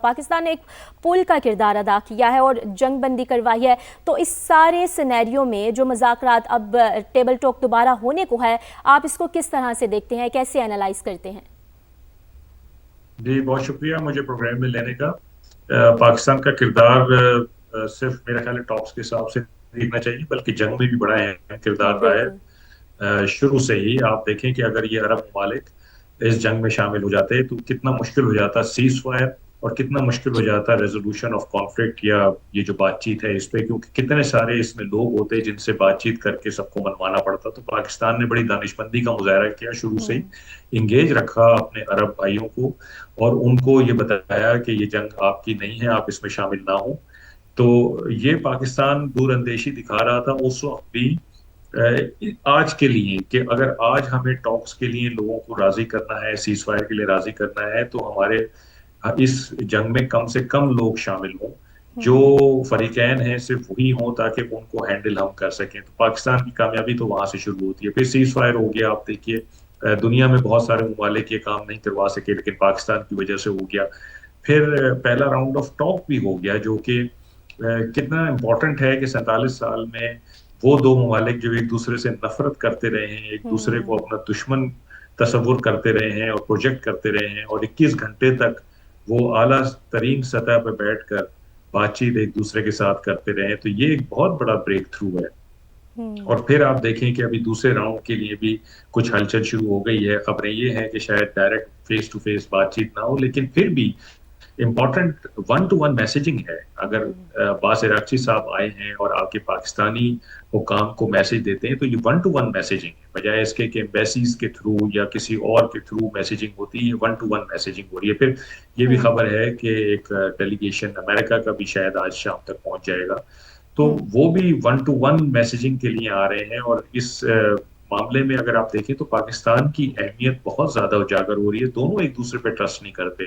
پاکستان نے ایک پل کا کردار ادا کیا ہے اور جنگ بندی کروائی ہے، تو اس سارے سینیریو میں جو مذاکرات اب ٹیبل ٹاک دوبارہ ہونے کو ہے، آپ اس کو کس طرح سے دیکھتے ہیں، کیسے انالائز کرتے ہیں؟ جی بہت شکریہ مجھے پروگرام میں لینے کا۔ پاکستان کا کردار صرف میرا خیال ہے ٹاپس کے حساب سے دیکھنا چاہیے، بلکہ جنگ میں بھی بڑا اہم کردار رہا بالکل۔ ہے۔ شروع سے ہی آپ دیکھیں کہ اگر یہ عرب ممالک اس جنگ میں شامل ہو جاتے تو کتنا مشکل ہو جاتا سیز فائر، اور کتنا مشکل ہو جاتا ریزولوشن آف کانفلکٹ، یا یہ جو بات چیت ہے اس پہ، کیونکہ کتنے سارے اس میں لوگ ہوتے جن سے بات چیت کر کے سب کو منوانا پڑتا۔ تو پاکستان نے بڑی دانشمندی کا مظاہرہ کیا، شروع سے ہی انگیج رکھا اپنے عرب بھائیوں کو، اور ان کو یہ بتایا کہ یہ جنگ آپ کی نہیں ہے، آپ اس میں شامل نہ ہوں۔ تو یہ پاکستان دور اندیشی دکھا رہا تھا اس وقت بھی، آج کے لیے، کہ اگر آج ہمیں ٹاکس کے لیے لوگوں کو راضی کرنا ہے، سیز فائر کے لیے راضی کرنا ہے، تو ہمارے اس جنگ میں کم سے کم لوگ شامل ہوں، جو فریقین ہیں صرف وہی ہوں، تاکہ ان کو ہینڈل ہم کر سکیں۔ تو پاکستان کی کامیابی تو وہاں سے شروع ہوتی ہے، پھر سیز فائر ہو گیا۔ آپ دیکھیے دنیا میں بہت سارے ممالک یہ کام نہیں کروا سکے، لیکن پاکستان کی وجہ سے ہو گیا۔ پھر پہلا راؤنڈ آف ٹاک بھی ہو گیا، جو کہ کتنا امپورٹنٹ ہے کہ 47 سال میں وہ دو ممالک جو ایک دوسرے سے نفرت کرتے رہے ہیں، ایک دوسرے کو اپنا دشمن تصور کرتے رہے ہیں اور پروجیکٹ کرتے رہے ہیں، اور 21 گھنٹے تک وہ اعلیٰ ترین سطح پہ بیٹھ کر بات چیت ایک دوسرے کے ساتھ کرتے رہے ہیں، تو یہ ایک بہت بڑا بریک تھرو ہے۔ اور پھر آپ دیکھیں کہ ابھی دوسرے راؤنڈ کے لیے بھی کچھ ہلچل شروع ہو گئی ہے۔ خبریں یہ ہیں کہ شاید ڈائریکٹ فیس ٹو فیس بات چیت نہ ہو، لیکن پھر بھی important one to one messaging ہے۔ اگر عباس عراقچی صاحب آئے ہیں اور آ کے پاکستانی حکام کو میسج دیتے ہیں، تو یہ ون ٹو ون میسیجنگ ہے، بجائے اس کے کہ ایمبیسیز کے تھرو یا کسی اور کے تھرو میسیجنگ ہوتی ہے، یہ ون ٹو ون میسیجنگ ہو رہی ہے۔ پھر یہ بھی خبر ہے کہ ایک ڈیلیگیشن امریکہ کا بھی شاید آج شام تک پہنچ جائے گا، تو وہ بھی ون ٹو ون میسیجنگ کے لیے آ رہے ہیں۔ اور اس معاملے میں اگر آپ دیکھیں تو پاکستان کی اہمیت بہت زیادہ اجاگر ہو رہی ہے۔ دونوں ایک دوسرے پہ ٹرسٹ نہیں کرتے،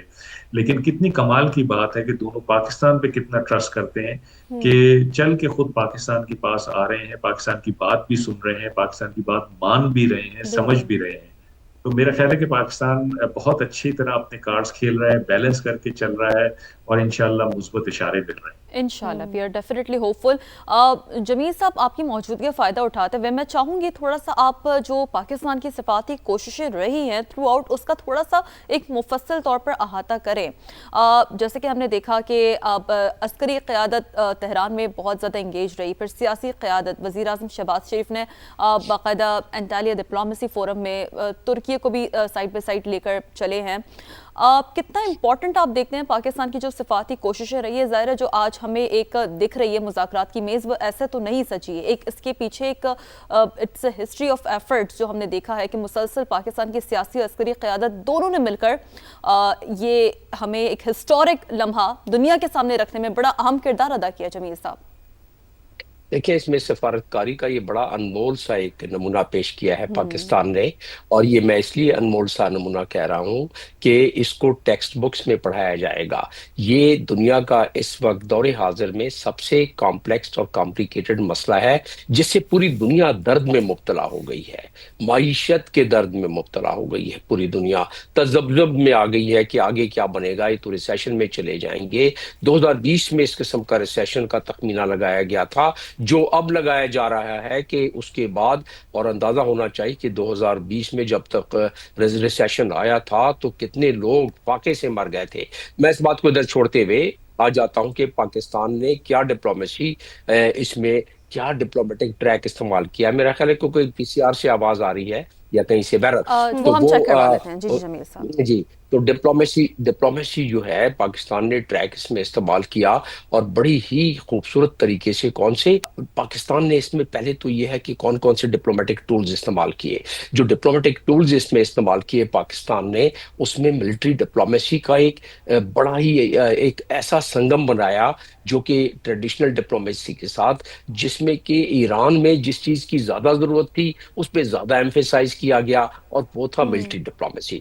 لیکن کتنی کمال کی بات ہے کہ دونوں پاکستان پہ کتنا ٹرسٹ کرتے ہیں، کہ چل کے خود پاکستان کے پاس آ رہے ہیں، پاکستان کی بات بھی سن رہے ہیں، پاکستان کی بات مان بھی رہے ہیں، سمجھ بالکل۔ بھی رہے ہیں۔ تو میرا خیال ہے کہ پاکستان بہت اچھی طرح اپنے کارڈز کھیل رہا ہے، بیلنس کر کے چل رہا ہے، اور انشاءاللہ مثبت اشارے مل رہے ہیں۔ انشاءاللہ وی آر ڈیفینیٹلی ہوپ فل۔ جمیل صاحب، آپ کی موجودگی کا فائدہ اٹھاتے ہوئے میں چاہوں گی تھوڑا سا آپ جو پاکستان کی سفارتی کوششیں رہی ہیں تھرو آؤٹ، اس کا تھوڑا سا ایک مفصل طور پر احاطہ کریں۔ جیسے کہ ہم نے دیکھا کہ اب عسکری قیادت تہران میں بہت زیادہ انگیج رہی، پھر سیاسی قیادت وزیر اعظم شہباز شریف نے باقاعدہ انٹالیہ ڈپلومیسی فورم میں ترکی کو بھی سائڈ بائی سائڈ لے کر چلے ہیں۔ کتنا امپورٹنٹ آپ دیکھتے ہیں پاکستان کی جو سفارتی کوششیں رہی ہے؟ ظاہر ہے جو آج ہمیں ایک دکھ رہی ہے مذاکرات کی میز، وہ ایسے تو نہیں سچی ہے، ایک اس کے پیچھے ایک it's a history of efforts جو ہم نے دیکھا ہے کہ مسلسل پاکستان کی سیاسی اور عسکری قیادت دونوں نے مل کر یہ ہمیں ایک ہسٹورک لمحہ دنیا کے سامنے رکھنے میں بڑا اہم کردار ادا کیا۔ جمیل صاحب دیکھیں، اس میں سفارتکاری کا یہ بڑا انمول سا ایک نمونہ پیش کیا ہے پاکستان نے، اور یہ میں اس لیے انمول سا نمونہ کہہ رہا ہوں کہ اس کو ٹیکسٹ بکس میں پڑھایا جائے گا۔ یہ دنیا کا اس وقت دور حاضر میں سب سے کمپلیکس اور کمپلیکیٹڈ مسئلہ ہے، جس سے پوری دنیا درد میں مبتلا ہو گئی ہے، معیشت کے درد میں مبتلا ہو گئی ہے، پوری دنیا تذبذب میں آ گئی ہے کہ آگے کیا بنے گا، یہ تو ریسیشن میں چلے جائیں گے۔ 2020 میں اس قسم کا ریسیشن کا تخمینہ لگایا گیا تھا، جو اب لگایا جا رہا ہے کہ اس کے بعد، اور اندازہ ہونا چاہیے کہ 2020 میں جب تک ریسیشن آیا تھا تو کتنے لوگ فاقے سے مر گئے تھے۔ میں اس بات کو ادھر چھوڑتے ہوئے آ جاتا ہوں کہ پاکستان نے کیا ڈپلومیسی، اس میں کیا ڈپلومیٹک ٹریک استعمال کیا۔ میرا خیال ہے کہ کوئی پی سی آر سے آواز آ رہی ہے یا کہیں سے بہرحال تو وہ ہم چیک کروا لیتے ہیں۔ جی جمیل صاحب جی، تو ڈپلومیسی جو ہے پاکستان نے ٹریک اس میں استعمال کیا، اور بڑی ہی خوبصورت طریقے سے۔ کون سے پاکستان نے اس میں پہلے تو یہ ہے کہ کون کون سے ڈپلومیٹک ٹولز استعمال کیے، جو ڈپلومیٹک ٹولز اس میں استعمال کیے پاکستان نے، اس میں ملٹری ڈپلومیسی کا ایک بڑا ہی ایک ایسا سنگم بنایا جو کہ ٹریڈیشنل ڈپلومیسی کے ساتھ، جس میں کہ ایران میں جس چیز کی زیادہ ضرورت تھی اس پہ زیادہ ایمفیسائز کیا گیا، اور وہ تھا ملٹری ڈپلومیسی۔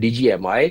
DGMI